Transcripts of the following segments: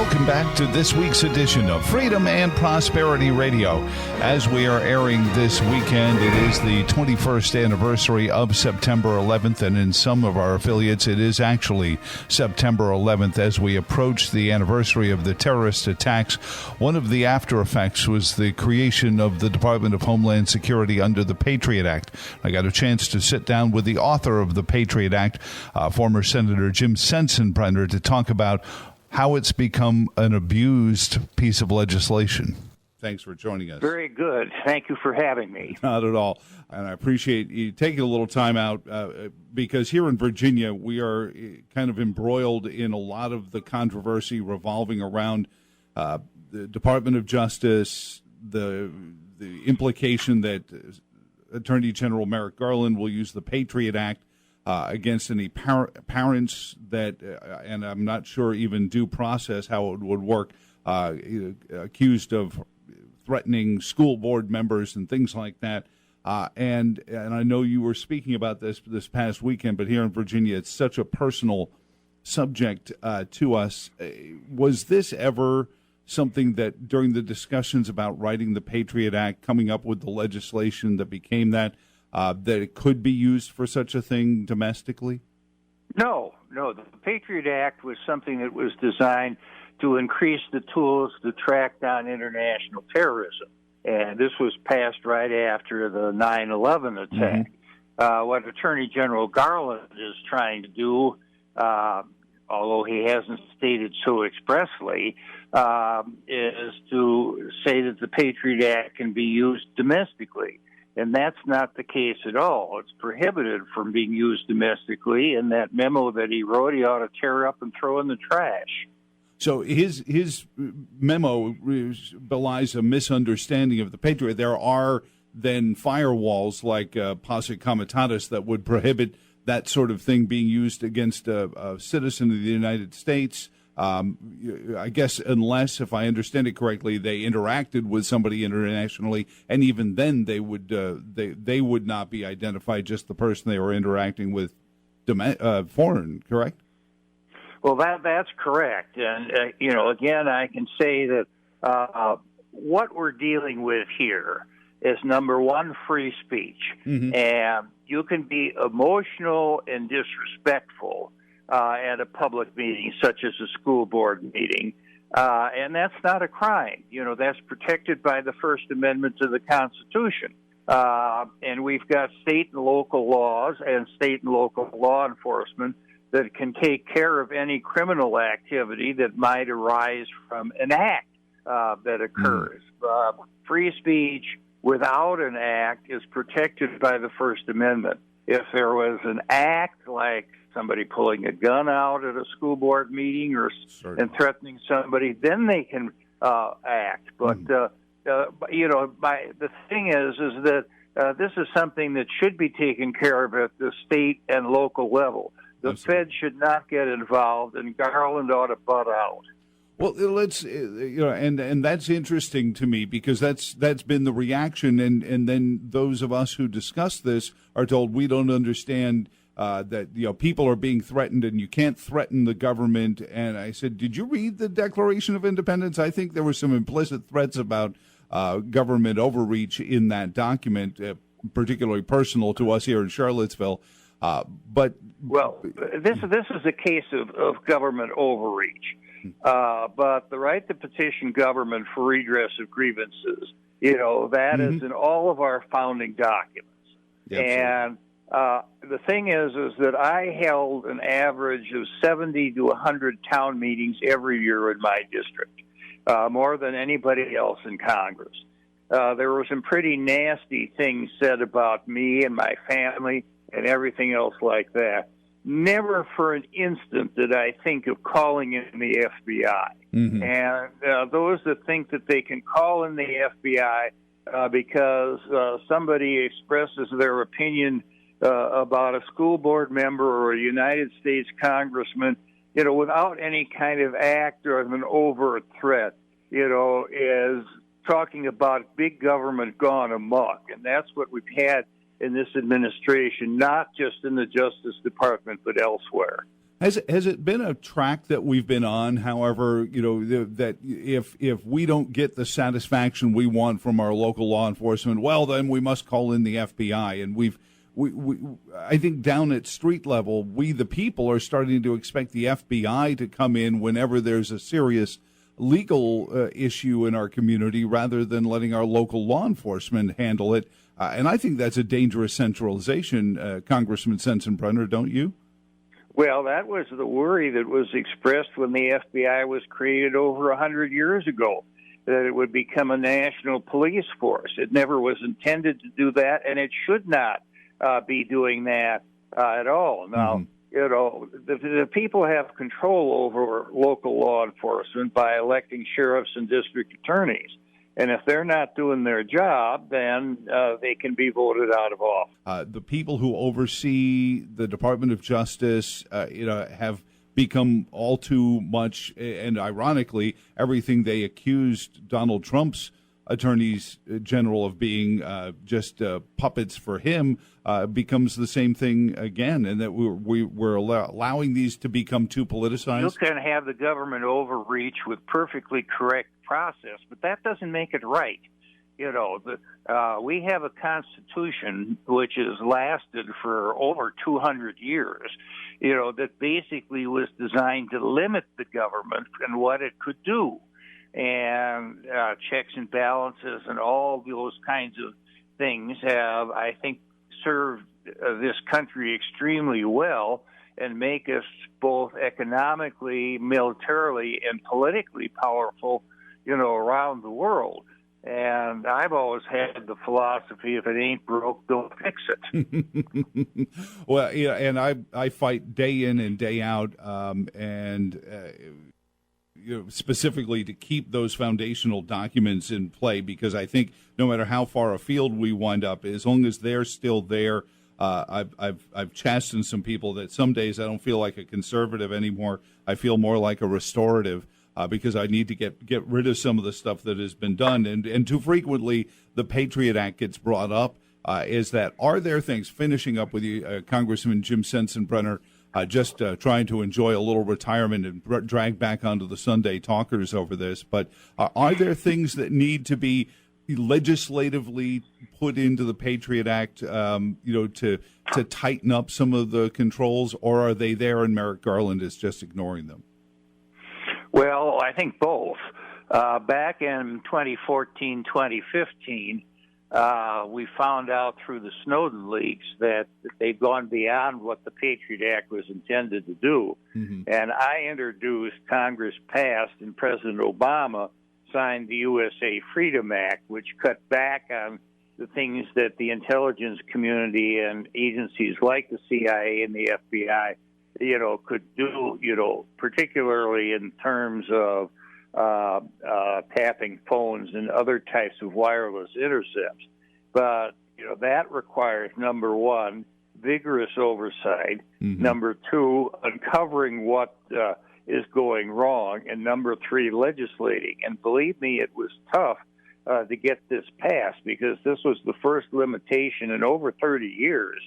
Welcome back to this week's edition of Freedom and Prosperity Radio. As we are airing this weekend, it is the 21st anniversary of September 11th, and in some of our affiliates, it is actually September 11th as we approach the anniversary of the terrorist attacks. One of the after effects was the creation of the Department of Homeland Security under the Patriot Act. I got a chance to sit down with the author of the Patriot Act, former Senator Jim Sensenbrenner, to talk about how it's become an abused piece of legislation. Thanks for joining us. Very good. Thank you for having me. Not at all. And I appreciate you taking a little time out because here in Virginia, we are kind of embroiled in a lot of the controversy revolving around the Department of Justice, the implication that Attorney General Merrick Garland will use the Patriot Act against any parents that, and I'm not sure even due process how it would work, accused of threatening school board members and things like that. And I know you were speaking about this past weekend, but here in Virginia, it's such a personal subject to us. Was this ever something that during the discussions about writing the Patriot Act, coming up with the legislation that became that it could be used for such a thing domestically? No. The Patriot Act was something that was designed to increase the tools to track down international terrorism. And this was passed right after the 9/11 attack. Mm-hmm. What Attorney General Garland is trying to do, although he hasn't stated so expressly, is to say that the Patriot Act can be used domestically. And that's not the case at all. It's prohibited from being used domestically, and that memo that he wrote, he ought to tear up and throw in the trash. So his memo belies a misunderstanding of the Patriot. There are then firewalls like posse comitatus that would prohibit that sort of thing being used against a citizen of the United States. I guess unless, if I understand it correctly, they interacted with somebody internationally, and even then they would not be identified, just the person they were interacting with, foreign, correct? Well, that's correct. And, again, I can say that what we're dealing with here is, number one, free speech. Mm-hmm. And you can be emotional and disrespectful at a public meeting, such as a school board meeting, and that's not a crime. That's protected by the First Amendment to the Constitution. And we've got state and local laws and state and local law enforcement that can take care of any criminal activity that might arise from an act that occurs. Free speech without an act is protected by the First Amendment. If there was an act like somebody pulling a gun out at a school board meeting and threatening somebody, then they can act. But the thing is that this is something that should be taken care of at the state and local level. The Fed should not get involved, and Garland ought to butt out. Well, let's and that's interesting to me because that's been the reaction, and then those of us who discuss this are told we don't understand. That people are being threatened and you can't threaten the government. And I said, did you read the Declaration of Independence? I think there were some implicit threats about government overreach in that document, particularly personal to us here in Charlottesville. This is a case of government overreach. But the right to petition government for redress of grievances, that is in all of our founding documents. Yep, and the thing is that I held an average of 70 to 100 town meetings every year in my district, more than anybody else in Congress. There were some pretty nasty things said about me and my family and everything else like that. Never for an instant did I think of calling in the FBI. Mm-hmm. And those that think that they can call in the FBI because somebody expresses their opinion about a school board member or a United States congressman, without any kind of act or an overt threat, is talking about big government gone amok. And that's what we've had in this administration, not just in the Justice Department, but elsewhere. Has it been a track that we've been on? However, that if we don't get the satisfaction we want from our local law enforcement, well, then we must call in the FBI. And we I think down at street level, we the people are starting to expect the FBI to come in whenever there's a serious legal issue in our community, rather than letting our local law enforcement handle it. And I think that's a dangerous centralization, Congressman Sensenbrenner, don't you? Well, that was the worry that was expressed when the FBI was created over 100 years ago, that it would become a national police force. It never was intended to do that, and it should not be doing that at all. Now, the people have control over local law enforcement by electing sheriffs and district attorneys. And if they're not doing their job, then they can be voted out of office. The people who oversee the Department of Justice, have become all too much, and ironically, everything they accused Donald Trump's attorneys general of being just puppets for him becomes the same thing again, and that we're allowing these to become too politicized. You can have the government overreach with perfectly correct process, but that doesn't make it right. We have a Constitution which has lasted for over 200 years, that basically was designed to limit the government and what it could do. And checks and balances and all those kinds of things have, I think, served this country extremely well and make us both economically, militarily, and politically powerful, around the world. And I've always had the philosophy, if it ain't broke, don't fix it. Well, and I fight day in and day out, specifically to keep those foundational documents in play, because I think no matter how far afield we wind up, as long as they're still there, I've chastened some people that some days I don't feel like a conservative anymore. I feel more like a restorative. Because I need to get rid of some of the stuff that has been done. And too frequently, the Patriot Act gets brought up. Are there things, finishing up with you, Congressman Jim Sensenbrenner, just trying to enjoy a little retirement and drag back onto the Sunday talkers over this, but are there things that need to be legislatively put into the Patriot Act, to tighten up some of the controls, or are they there and Merrick Garland is just ignoring them? Well, I think both. Back in 2014, 2015, we found out through the Snowden leaks that they'd gone beyond what the Patriot Act was intended to do. Mm-hmm. And I introduced, Congress passed, and President Obama signed the USA Freedom Act, which cut back on the things that the intelligence community and agencies like the CIA and the FBI could do, particularly in terms of tapping phones and other types of wireless intercepts. But, that requires, number one, vigorous oversight. Mm-hmm. Number two, uncovering what is going wrong. And number three, legislating. And believe me, it was tough to get this passed, because this was the first limitation in over 30 years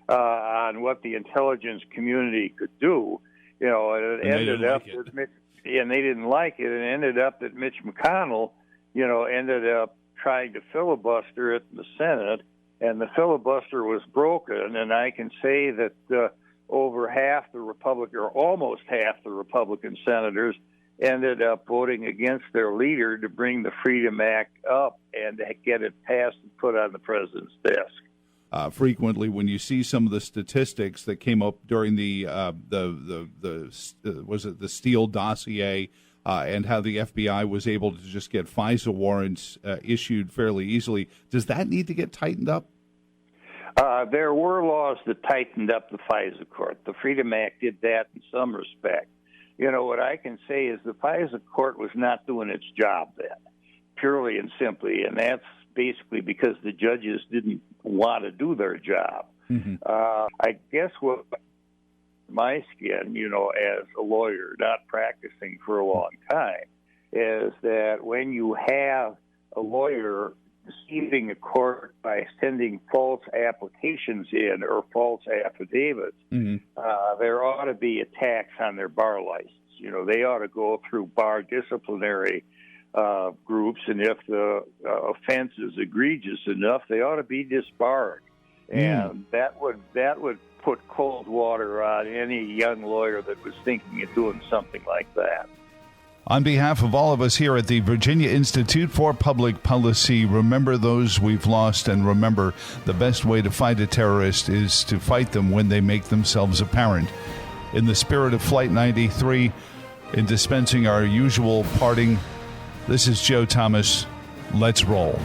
on what the intelligence community could do. And it ended up that and they didn't like it, and it ended up that Mitch McConnell, ended up trying to filibuster it in the Senate, and the filibuster was broken. And I can say that over half the Republican, or almost half the Republican senators, ended up voting against their leader to bring the Freedom Act up and to get it passed and put on the president's desk. Frequently, when you see some of the statistics that came up during the Steele dossier, and how the FBI was able to just get FISA warrants issued fairly easily, does that need to get tightened up? There were laws that tightened up the FISA court. The Freedom Act did that in some respect. What I can say is the FISA court was not doing its job then, purely and simply, and that's basically because the judges didn't want to do their job. Mm-hmm. I guess what my skin, as a lawyer, not practicing for a long time, is that when you have a lawyer deceiving a court by sending false applications in or false affidavits, there ought to be a tax on their bar license. You know, they ought to go through bar disciplinary groups, and if the offense is egregious enough, they ought to be disbarred. And that would put cold water on any young lawyer that was thinking of doing something like that. On behalf of all of us here at the Virginia Institute for Public Policy, remember those we've lost, and remember the best way to fight a terrorist is to fight them when they make themselves apparent. In the spirit of Flight 93, in dispensing our usual parting, this is Joe Thomas. Let's roll.